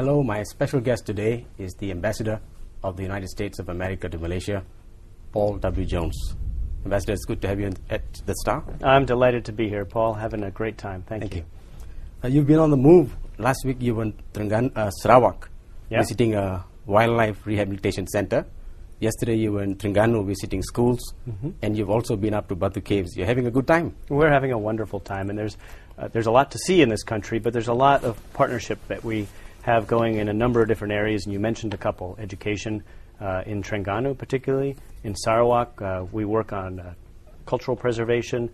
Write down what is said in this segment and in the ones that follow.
Hello, my special guest today is the Ambassador of the United States of America to Malaysia, Paul W. Jones. Ambassador, it's good to have you at the Star. I'm delighted to be here, Paul. Having a great time. Thank you. You've been on the move. Last week you were in Sarawak, Yeah. visiting a wildlife rehabilitation center. Yesterday you were in Terengganu visiting schools, and you've also been up to Batu Caves. You're having a good time. We're having a wonderful time, and there's a lot to see in this country, but there's a lot of partnership that we have going in a number of different areas, and you mentioned a couple. Education in Terengganu particularly. In Sarawak, we work on cultural preservation,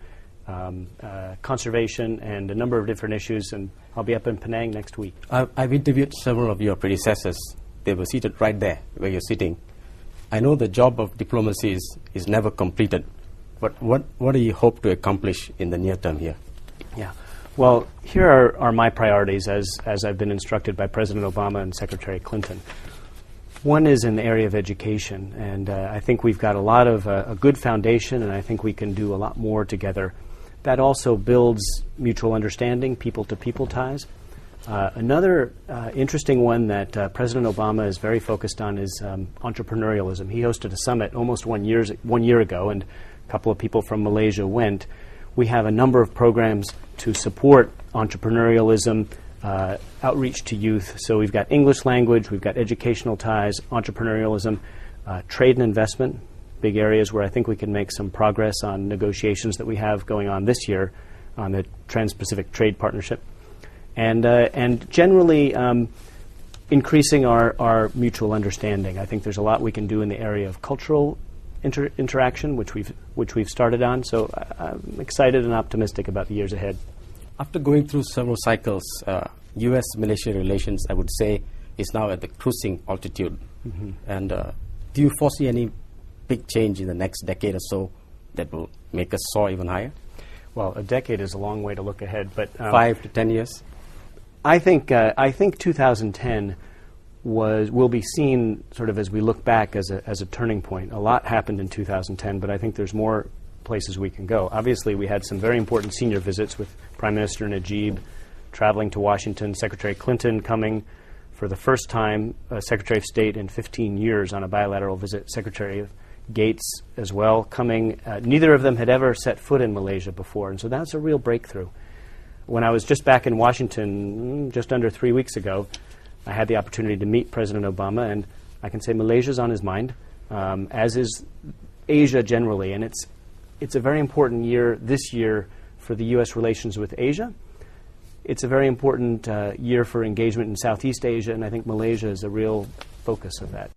conservation, and a number of different issues, and I'll be up in Penang next week. I've interviewed several of your predecessors. They were seated right there where you're sitting. I know the job of diplomacy is never completed, but what do you hope to accomplish in the near term here? Yeah. Well, here are my priorities as I've been instructed by President Obama and Secretary Clinton. One is in the area of education, and I think we've got a lot of a good foundation, and I think we can do a lot more together. That also builds mutual understanding, people-to-people ties. Another interesting one that President Obama is very focused on is entrepreneurialism. He hosted a summit almost 1 year ago, and a couple of people from Malaysia went. We have a number of programs to support entrepreneurialism, outreach to youth. So we've got English language, we've got educational ties, entrepreneurialism, trade and investment, big areas where I think we can make some progress on negotiations that we have going on this year on the Trans-Pacific Trade Partnership. And generally increasing our mutual understanding. I think there's a lot we can do in the area of cultural interaction, which we've started on. So I'm excited and optimistic about the years ahead. After going through several cycles, US-Malaysia relations, I would say, is now at the cruising altitude. And do you foresee any big change in the next decade or so that will make us soar even higher? Well, a decade is a long way to look ahead, but 5 to 10 years. I think 2010 will be seen sort of as we look back as a turning point. A lot happened in 2010, but I think there's more places we can go. Obviously, we had some very important senior visits with Prime Minister Najib traveling to Washington, Secretary Clinton coming for the first time, Secretary of State in 15 years on a bilateral visit, Secretary of Gates as well coming. Neither of them had ever set foot in Malaysia before, and so that's a real breakthrough. When I was just back in Washington just under 3 weeks ago, I had the opportunity to meet President Obama, and I can say Malaysia's on his mind, as is Asia generally, and it's a very important year this year for the U.S. relations with Asia. It's a very important year for engagement in Southeast Asia, and I think Malaysia is a real focus of that.